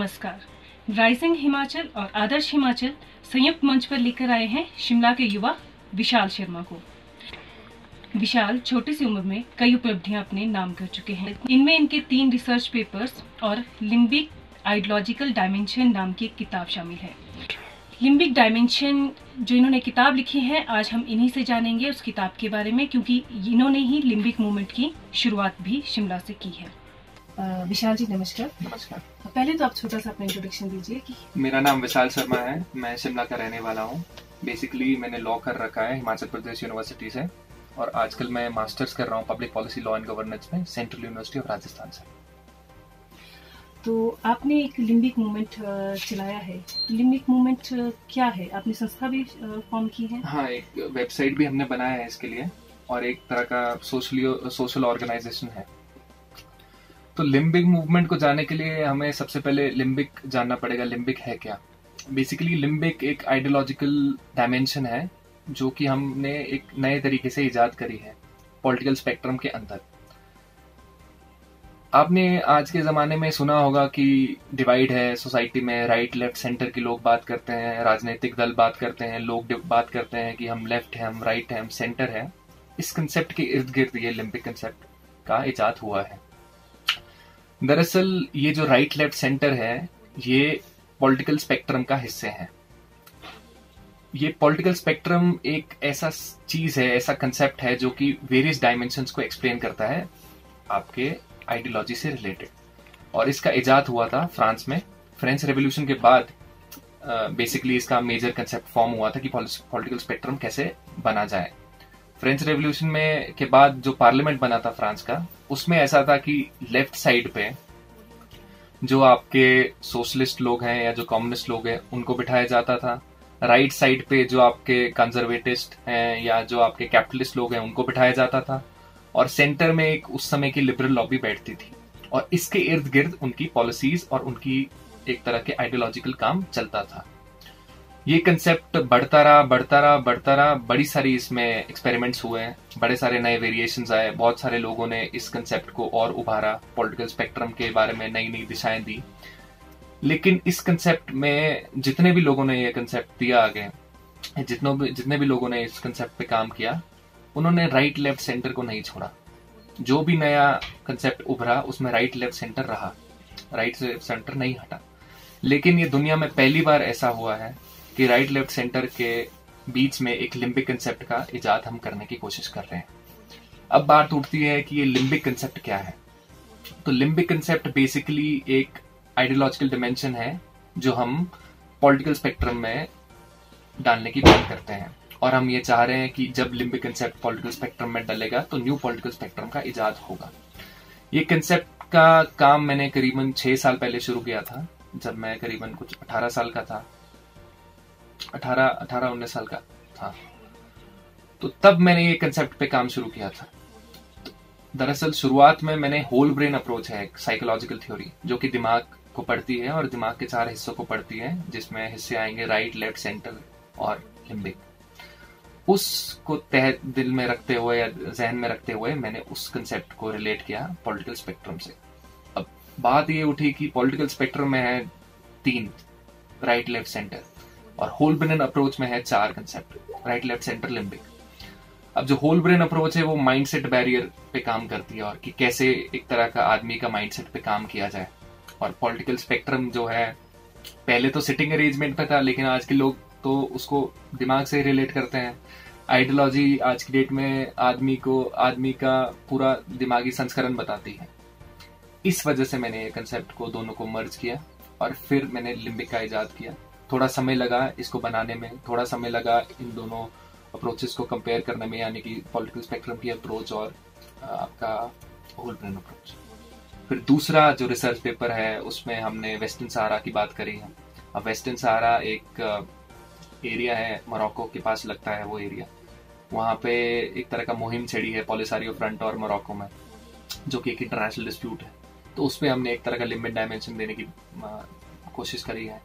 नमस्कार। राइजिंग हिमाचल और आदर्श हिमाचल संयुक्त मंच पर लेकर आए हैं शिमला के युवा विशाल शर्मा को। विशाल छोटी सी उम्र में कई उपलब्धियां अपने नाम कर चुके हैं। इनमें इनके 3 रिसर्च पेपर्स और लिम्बिक आइडियोलॉजिकल डायमेंशन नाम की एक किताब शामिल है। लिम्बिक डायमेंशन जो इन्होंने किताब लिखी है, आज हम इन्हीं से जानेंगे उस किताब के बारे में, क्योंकि इन्होंने ही लिम्बिक मूवमेंट की शुरुआत भी शिमला से की है। विशाल जी नमस्कार। नमस्कार। पहले तो आप छोटा सा अपना इंट्रोडक्शन दीजिए कि मेरा नाम विशाल शर्मा है, मैं शिमला का रहने वाला हूँ। बेसिकली मैंने लॉ कर रखा है हिमाचल प्रदेश यूनिवर्सिटी से, और आजकल मैं मास्टर्स कर रहा हूँ public policy law and governance में सेंट्रल यूनिवर्सिटी ऑफ राजस्थान से। तो आपने एक लिम्बिक मूवमेंट चलाया है, तो लिम्बिक मूवमेंट क्या है? आपने संस्था भी फॉर्म की है? हाँ, एक वेबसाइट भी हमने बनाया है इसके लिए, और एक तरह का सोशल ऑर्गेनाइजेशन है। तो लिम्बिक मूवमेंट को जानने के लिए हमें सबसे पहले लिम्बिक जानना पड़ेगा। लिम्बिक है क्या? बेसिकली लिम्बिक एक आइडियोलॉजिकल डायमेंशन है जो कि हमने एक नए तरीके से इजाद करी है पॉलिटिकल स्पेक्ट्रम के अंदर। आपने आज के ज़माने में सुना होगा कि डिवाइड है सोसाइटी में, राइट लेफ्ट सेंटर के लोग बात करते हैं, राजनीतिक दल बात करते हैं, लोग बात करते हैं कि हम लेफ्ट हैं, हम राइट हैं, हम सेंटर हैं। इस कंसेप्ट के इर्द गिर्द ये लिम्बिक कंसेप्ट का इजाद हुआ है। दरअसल ये जो राइट लेफ्ट सेंटर है, ये पॉलिटिकल स्पेक्ट्रम का हिस्से हैं। ये पॉलिटिकल स्पेक्ट्रम एक ऐसा चीज है, ऐसा कंसेप्ट है जो कि वेरियस डायमेंशंस को एक्सप्लेन करता है आपके आइडियोलॉजी से रिलेटेड। और इसका इजाद हुआ था फ्रांस में। फ्रेंच रेवोल्यूशन के बाद बेसिकली इसका मेजर कंसेप्ट फॉर्म हुआ था कि पॉलिटिकल स्पेक्ट्रम कैसे बना जाए। फ्रेंच रेवोल्यूशन में के बाद जो पार्लियामेंट बना था फ्रांस का, उसमें ऐसा था कि लेफ्ट साइड पे जो आपके सोशलिस्ट लोग हैं या जो कम्युनिस्ट लोग हैं उनको बिठाया जाता था, राइट साइड पे जो आपके कंजर्वेटिस्ट हैं या जो आपके कैपिटलिस्ट लोग हैं उनको बिठाया जाता था, और सेंटर में एक उस समय की लिबरल लॉबी बैठती थी, और इसके इर्द गिर्द उनकी पॉलिसीज और उनकी एक तरह के आइडियोलॉजिकल काम चलता था। ये कंसेप्ट बढ़ता रहा। बड़ी सारी इसमें एक्सपेरिमेंट्स हुए हैं, बड़े सारे नए वेरिएशंस आए, बहुत सारे लोगों ने इस कंसेप्ट को और उभारा, पॉलिटिकल स्पेक्ट्रम के बारे में नई नई दिशाएं दी। लेकिन इस कंसेप्ट में जितने भी लोगों ने ये कंसेप्ट दिया आगे, जितने भी लोगों ने इस कंसेप्ट पे काम किया, उन्होंने राइट लेफ्ट सेंटर को नहीं छोड़ा। जो भी नया कंसेप्ट उभरा उसमें राइट लेफ्ट सेंटर रहा, राइट लेफ्ट सेंटर नहीं हटा। लेकिन ये दुनिया में पहली बार ऐसा हुआ है कि राइट लेफ्ट सेंटर के बीच में एक लिम्बिक कंसेप्ट का इजाद हम करने की कोशिश कर रहे हैं। अब बात उठती है कि ये लिम्बिक कंसेप्ट क्या है। तो लिम्बिक कंसेप्ट बेसिकली एक आइडियोलॉजिकल डिमेंशन है जो हम पॉलिटिकल स्पेक्ट्रम में डालने की बात करते हैं, और हम ये चाह रहे हैं कि जब लिम्बिक कंसेप्ट पॉलिटिकल स्पेक्ट्रम में डलेगा तो न्यू पॉलिटिकल स्पेक्ट्रम का इजाद होगा। ये कंसेप्ट का काम मैंने करीबन 6 साल पहले शुरू किया था, जब मैं करीबन कुछ 18 साल का था, 18-19 साल का था। तो तब मैंने ये कंसेप्ट पे काम शुरू किया था। दरअसल शुरुआत में मैंने होल ब्रेन अप्रोच है, एक साइकोलॉजिकल थ्योरी जो कि दिमाग को पढ़ती है और दिमाग के 4 हिस्सों को पढ़ती है, जिसमें हिस्से आएंगे राइट लेफ्ट सेंटर और लिम्बिक। उसको तह दिल में रखते हुए या जहन में रखते हुए मैंने उस कंसेप्ट को रिलेट किया पॉलिटिकल स्पेक्ट्रम से। अब बात ये उठी कि पॉलिटिकल स्पेक्ट्रम में है 3, राइट लेफ्ट सेंटर, और होल ब्रेन अप्रोच में है 4 concept, right left centre limbic. अब जो होल ब्रेन अप्रोच है वो माइंडसेट बैरियर पे काम करती है, और कि कैसे एक तरह का आदमी का माइंडसेट पे काम किया जाए। और पॉलिटिकल स्पेक्ट्रम जो है पहले तो सिटिंग अरेंजमेंट पे था, लेकिन आज के लोग तो उसको दिमाग से रिलेट करते हैं। आइडियोलॉजी आज की डेट में आदमी का पूरा दिमागी संस्करण बताती है। इस वजह से मैंने ये कंसेप्ट को दोनों को मर्ज किया, और फिर मैंने लिम्बिक का इजाद किया। थोड़ा समय लगा इसको बनाने में, थोड़ा समय लगा इन दोनों अप्रोचेस को कंपेयर करने में, यानी कि पॉलिटिकल स्पेक्ट्रम की अप्रोच और आपका होल ब्रेन अप्रोच। फिर दूसरा जो रिसर्च पेपर है उसमें हमने वेस्टर्न सहारा की बात करी है। अब वेस्टर्न सहारा एक एरिया है, मोरक्को के पास लगता है वो एरिया। वहाँ पे एक तरह का मुहिम छेड़ी है पॉलिसारियो फ्रंट और मोरक्को में, जो कि एक इंटरनेशनल डिस्प्यूट है। तो उसमें हमने एक तरह का लिमिट डायमेंशन देने की कोशिश करी है।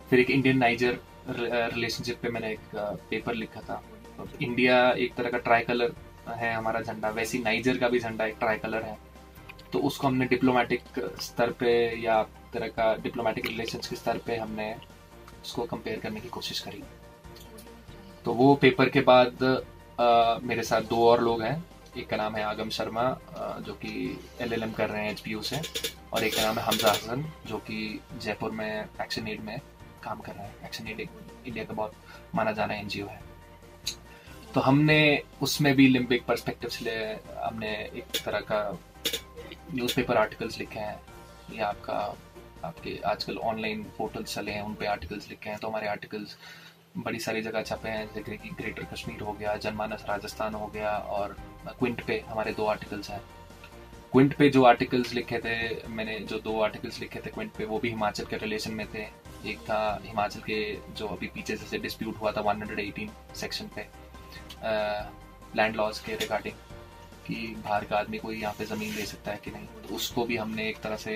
फिर एक इंडियन नाइजर रिलेशनशिप पे मैंने एक पेपर लिखा था। इंडिया एक तरह का ट्राई कलर है हमारा झंडा, वैसी नाइजर का भी झंडा एक ट्राई कलर है। तो उसको हमने डिप्लोमेटिक स्तर पे या तरह का डिप्लोमेटिक रिलेशंस के स्तर पे हमने उसको कंपेयर करने की कोशिश करी। तो वो पेपर के बाद मेरे साथ 2 और लोग हैं। एक का नाम है आगम शर्मा जो कि LLM कर रहे हैं HPU से, और एक का नाम है हमजा हसन जो कि जयपुर में एक्शन एड में काम कर रहे हैं। एक्शन एड इंडिया का बहुत माना जाना NGO है। तो हमने उसमें भी लिम्बिक पर्सपेक्टिव से हमने एक तरह का न्यूज़पेपर आर्टिकल्स लिखे हैं, या आपके आजकल ऑनलाइन पोर्टल्स चले हैं, उन पे आर्टिकल्स लिखे हैं। तो हमारे आर्टिकल्स बड़ी सारी जगह छपे हैं, जैसे कि ग्रेटर कश्मीर हो गया, जनमानस राजस्थान हो गया, और क्विंट पे हमारे 2 आर्टिकल्स हैं। क्विंट पे जो आर्टिकल्स लिखे थे, मैंने जो 2 आर्टिकल्स लिखे थे क्विंट पे, वो भी हिमाचल के रिलेशन में थे। एक था हिमाचल के जो अभी पीछे से डिस्प्यूट हुआ था 118 सेक्शन पे लैंड लॉज के रिगार्डिंग, कि बाहर का आदमी कोई यहाँ पे ज़मीन ले सकता है कि नहीं। तो उसको भी हमने एक तरह से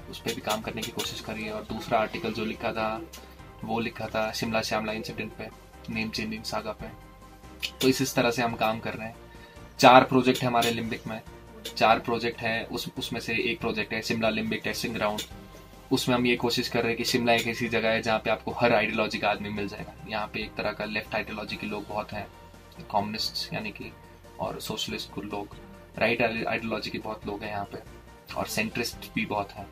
उस पर भी काम करने की कोशिश करी है। और दूसरा आर्टिकल जो लिखा था वो लिखा था शिमला श्यामला इंसिडेंट पे, नेम चेंजिंग सागा पे। तो इस तरह से हम काम कर रहे हैं। 4 प्रोजेक्ट है हमारे लिम्बिक में, 4 प्रोजेक्ट हैं। उसमें से एक प्रोजेक्ट है शिमला लिम्बिक टेस्टिंग ग्राउंड। उसमें हम ये कोशिश कर रहे हैं कि शिमला एक ऐसी जगह है जहाँ पे आपको हर आइडियोलॉजी का आदमी मिल जाएगा। यहाँ पे एक तरह का लेफ्ट आइडियोलॉजी के लोग बहुत हैं, कम्युनिस्ट यानी कि, और सोशलिस्ट कुछ लोग, राइट आइडियोलॉजी के बहुत लोग हैं यहाँ पे, और सेंट्रिस्ट भी बहुत हैं,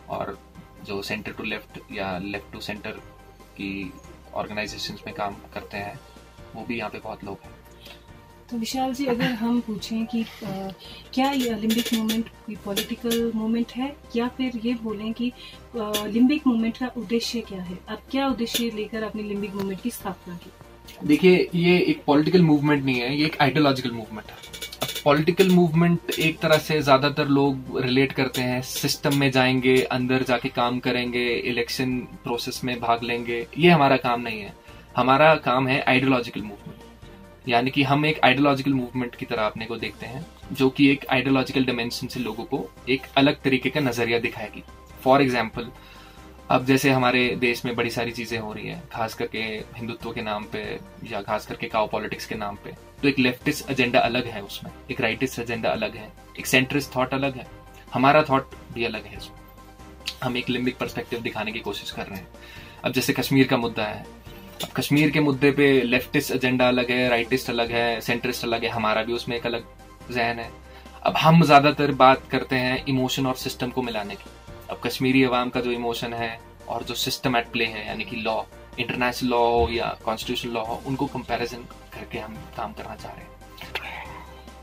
और जो सेंटर टू लेफ्ट या लेफ्ट टू सेंटर की ऑर्गेनाइजेशंस में काम करते हैं वो भी यहाँ पे बहुत लोग हैं। तो विशाल जी, अगर हम पूछें कि क्या ये लिम्बिक मूवमेंट कोई पॉलिटिकल मूवमेंट है, या फिर ये बोलें कि लिम्बिक मूवमेंट का उद्देश्य क्या है? आप क्या उद्देश्य लेकर अपनी लिम्बिक मूवमेंट की स्थापना की? देखिए, ये एक पॉलिटिकल मूवमेंट नहीं है, ये एक आइडियोलॉजिकल मूवमेंट है। पॉलिटिकल मूवमेंट एक तरह से ज्यादातर लोग रिलेट करते हैं, सिस्टम में जाएंगे, अंदर जाके काम करेंगे, इलेक्शन प्रोसेस में भाग लेंगे। ये हमारा काम नहीं है। हमारा काम है आइडियोलॉजिकल मूवमेंट, यानी कि हम एक आइडियोलॉजिकल मूवमेंट की तरह अपने को देखते हैं, जो कि एक आइडियोलॉजिकल डिमेंशन से लोगों को एक अलग तरीके का नजरिया दिखाएगी। फॉर एग्जाम्पल, अब जैसे हमारे देश में बड़ी सारी चीजें हो रही हैं, खास करके हिंदुत्व के नाम पे या खास करके काउ पॉलिटिक्स के नाम पे, तो एक लेफ्टिस्ट एजेंडा अलग है उसमें, एक राइटिस्ट एजेंडा अलग है, एक सेंट्रिस्ट थॉट अलग है, हमारा थॉट भी अलग है इसमें। हम एक लिम्बिक पर्सपेक्टिव दिखाने की कोशिश कर रहे हैं। अब जैसे कश्मीर का मुद्दा है, अब कश्मीर के मुद्दे पे लेफ्टिस्ट एजेंडा अलग है, राइटिस्ट अलग है, सेंट्रिस्ट अलग है, हमारा भी उसमें एक अलग जहन है। अब हम ज्यादातर बात करते हैं इमोशन और सिस्टम को मिलाने की। अब कश्मीरी अवाम का जो इमोशन है और जो सिस्टम एट प्ले है, यानी कि लॉ, इंटरनेशनल लॉ हो या कॉन्स्टिट्यूशनल लॉ हो, उनको कंपैरिजन करके हम काम करना चाह रहे हैं।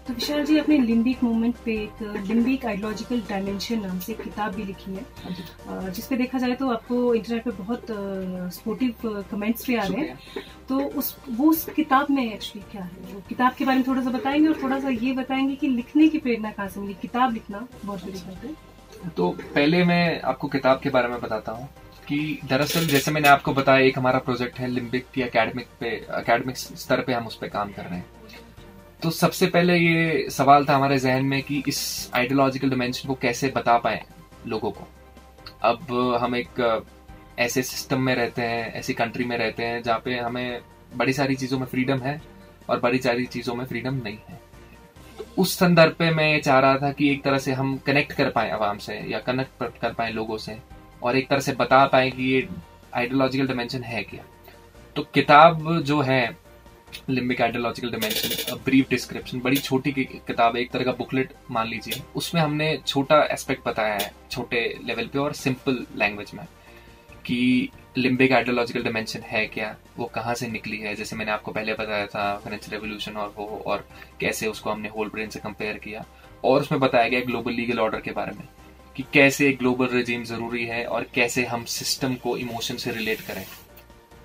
तो विशाल जी, अपने लिम्बिक मूवमेंट पे एक लिम्बिक आइडियोलॉजिकल डायमेंशन नाम से एक किताब भी लिखी है, जिसपे देखा जाए तो आपको इंटरनेट पे बहुत सपोर्टिव कमेंट्स भी आ रहे हैं। तो उस किताब में एक्चुअली क्या है, वो किताब के बारे में थोड़ा सा बताएंगे, और थोड़ा सा ये बताएंगे कि लिखने की प्रेरणा कहाँ से मिली? किताब लिखना बहुत बड़ी बात है। तो पहले मैं आपको किताब के बारे में बताता हूँ कि दरअसल जैसे मैंने आपको बताया, एक हमारा प्रोजेक्ट है लिम्बिक की एकेडमिक स्तर पे हम उस पर काम कर रहे हैं। तो सबसे पहले ये सवाल था हमारे जहन में कि इस आइडियोलॉजिकल डिमेंशन को कैसे बता पाए लोगों को। अब हम एक ऐसे सिस्टम में रहते हैं, ऐसी कंट्री में रहते हैं जहाँ पे हमें बड़ी सारी चीजों में फ्रीडम है और बड़ी सारी चीजों में फ्रीडम नहीं है। तो उस संदर्भ पे मैं ये चाह रहा था कि एक तरह से हम कनेक्ट कर पाए आवाम से, या कनेक्ट कर पाए लोगों से, और एक तरह से बता पाए कि ये आइडियोलॉजिकल डिमेंशन है क्या। तो किताब जो है limbic ideological dimension, brief description, बड़ी छोटी किताब है, एक तरह का बुकलेट मान लीजिए। उसमें हमने छोटा एस्पेक्ट बताया है, छोटे लेवल पे और सिंपल लैंग्वेज में, कि लिम्बिक आइडियोलॉजिकल डिमेंशन है क्या, वो कहाँ से निकली है। जैसे मैंने आपको पहले बताया था फ्रेंच रेवोल्यूशन और वो, और कैसे उसको हमने होल ब्रेन से कंपेयर किया। और उसमें बताया गया ग्लोबल लीगल ऑर्डर के बारे में, कि कैसे ग्लोबल रेजिम जरूरी है और कैसे हम सिस्टम को इमोशन से रिलेट करें,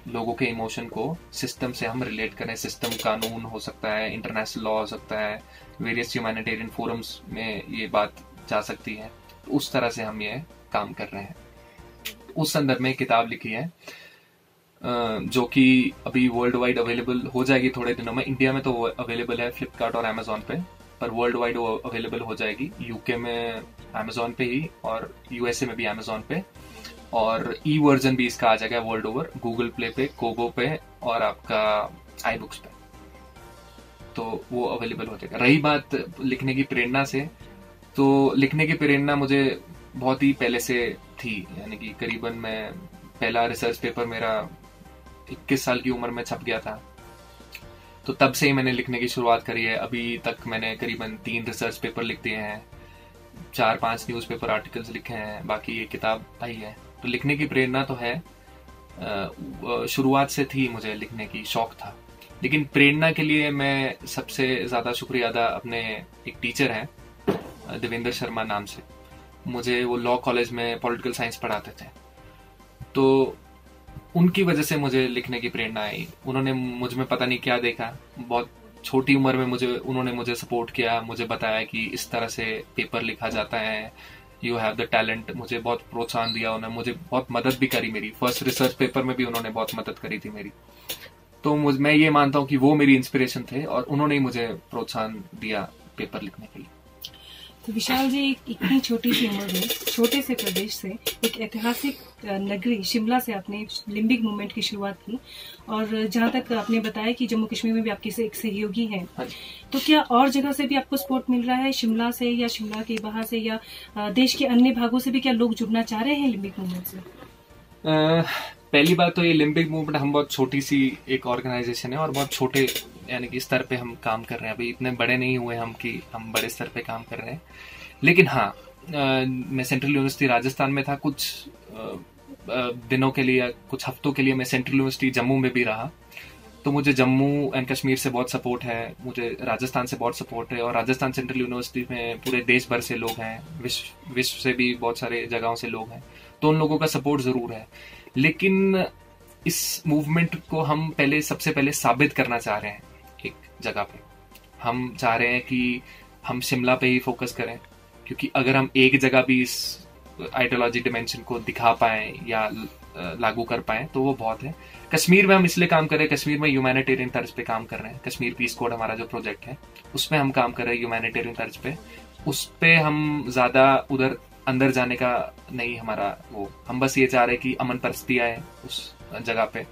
लोगों के इमोशन को सिस्टम से हम रिलेट करें। सिस्टम कानून हो सकता है, इंटरनेशनल लॉ हो सकता है, वेरियस ह्यूमैनिटेरियन फोरम्स में ये बात जा सकती है। तो उस तरह से हम ये काम कर रहे हैं। उस संदर्भ में किताब लिखी है जो कि अभी वर्ल्ड वाइड अवेलेबल हो जाएगी थोड़े दिनों में। इंडिया में तो अवेलेबल है फ्लिपकार्ट और अमेजोन पे, पर वर्ल्ड वाइड वो अवेलेबल हो जाएगी। यूके में अमेजोन पे ही, और यूएसए में भी अमेजोन पे, और ई वर्जन भी इसका आ जाएगा वर्ल्ड ओवर, गूगल प्ले पे, कोबो पे और आपका आई बुक्स पे, तो वो अवेलेबल हो जाएगा। रही बात लिखने की प्रेरणा से, तो लिखने की प्रेरणा मुझे बहुत ही पहले से थी, यानी कि करीबन मैं पहला रिसर्च पेपर मेरा 21 साल की उम्र में छप गया था, तो तब से ही मैंने लिखने की शुरुआत करी है। अभी तक मैंने करीबन 3 रिसर्च पेपर लिख दिए हैं, 4-5 न्यूज़पेपर आर्टिकल्स लिखे हैं, बाकी ये किताब आई है। तो लिखने की प्रेरणा तो है, शुरुआत से थी, मुझे लिखने की शौक था। लेकिन प्रेरणा के लिए मैं सबसे ज़्यादा शुक्रिया अदा अपने एक टीचर हैं देवेंद्र शर्मा नाम से, मुझे वो लॉ कॉलेज में पॉलिटिकल साइंस पढ़ाते थे, तो उनकी वजह से मुझे लिखने की प्रेरणा आई। उन्होंने मुझ में पता नहीं क्या देखा, बहुत छोटी उम्र में उन्होंने मुझे सपोर्ट किया, मुझे बताया कि इस तरह से पेपर लिखा जाता है, यू हैव द टैलेंट। मुझे बहुत प्रोत्साहन दिया उन्होंने, मुझे बहुत मदद भी करी, मेरी फर्स्ट रिसर्च पेपर में भी उन्होंने बहुत मदद करी थी मेरी। तो मैं ये मानता हूँ कि वो मेरी इंस्पिरेशन थे और उन्होंने ही मुझे प्रोत्साहन दिया पेपर लिखने के लिए। तो विशाल जी, इतनी छोटी सी उम्र में छोटे से प्रदेश से एक ऐतिहासिक नगरी शिमला से आपने लिम्बिक मूवमेंट की शुरुआत की, और जहां तक आपने बताया कि जम्मू कश्मीर में भी आपके से एक सहयोगी हैं, तो क्या और जगह से भी आपको सपोर्ट मिल रहा है, शिमला से या शिमला के बाहर से या देश के अन्य भागों से भी क्या लोग जुड़ना चाह रहे हैं लिम्बिक मूवमेंट से? पहली बात तो ये लिम्बिक मूवमेंट हम बहुत छोटी सी एक ऑर्गेनाइजेशन है और बहुत छोटे यानी कि स्तर पे हम काम कर रहे हैं, अभी इतने बड़े नहीं हुए हम कि हम बड़े स्तर पे काम कर रहे हैं। लेकिन हाँ, मैं सेंट्रल यूनिवर्सिटी राजस्थान में था कुछ दिनों के लिए, कुछ हफ्तों के लिए मैं सेंट्रल यूनिवर्सिटी जम्मू में भी रहा, तो मुझे जम्मू एंड कश्मीर से बहुत सपोर्ट है, मुझे राजस्थान से बहुत सपोर्ट है, और राजस्थान सेंट्रल यूनिवर्सिटी में पूरे देश भर से लोग हैं, विश्व से भी बहुत सारे जगहों से लोग हैं, तो उन लोगों का सपोर्ट जरूर है। लेकिन इस मूवमेंट को हम सबसे पहले साबित करना चाह रहे हैं एक जगह पे। हम चाह रहे हैं कि हम शिमला पे ही फोकस करें, क्योंकि अगर हम एक जगह भी इस आइडियोलॉजी डिमेंशन को दिखा पाए या लागू कर पाए तो वो बहुत है। कश्मीर में हम इसलिए काम कर रहे हैं, कश्मीर में ह्यूमैनिटेरियन तर्ज पे काम कर रहे हैं। कश्मीर पीस कोड हमारा जो प्रोजेक्ट है उसमें हम काम कर रहे हैं ह्यूमैनिटेरियन तर्ज पे, उस पे हम ज्यादा उधर अंदर जाने का नहीं हमारा वो, हम बस ये चाह रहे हैं कि अमन परिस्थिति आए उस जगह पे,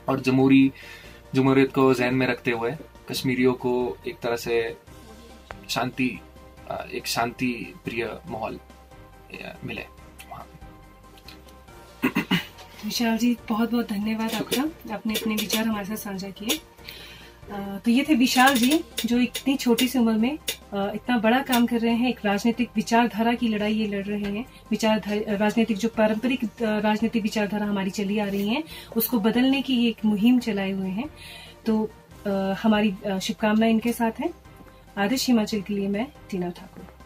और जमहूरियत को ज़हन में रखते हुए कश्मीरियों को एक तरह से एक शांति प्रिय माहौल मिले वहाँ। विशाल जी, बहुत बहुत धन्यवाद आपका, आपने अपने विचार हमारे साथ साझा किए। तो ये थे विशाल जी, जो इतनी छोटी सी उम्र में इतना बड़ा काम कर रहे हैं, एक राजनीतिक विचारधारा की लड़ाई ये लड़ रहे हैं। राजनीतिक जो पारंपरिक राजनीतिक विचारधारा हमारी चली आ रही है उसको बदलने की ये एक मुहिम चलाए हुए हैं। तो हमारी शुभकामनाएं इनके साथ हैं। आदर्श हिमाचल के लिए मैं टीना ठाकुर।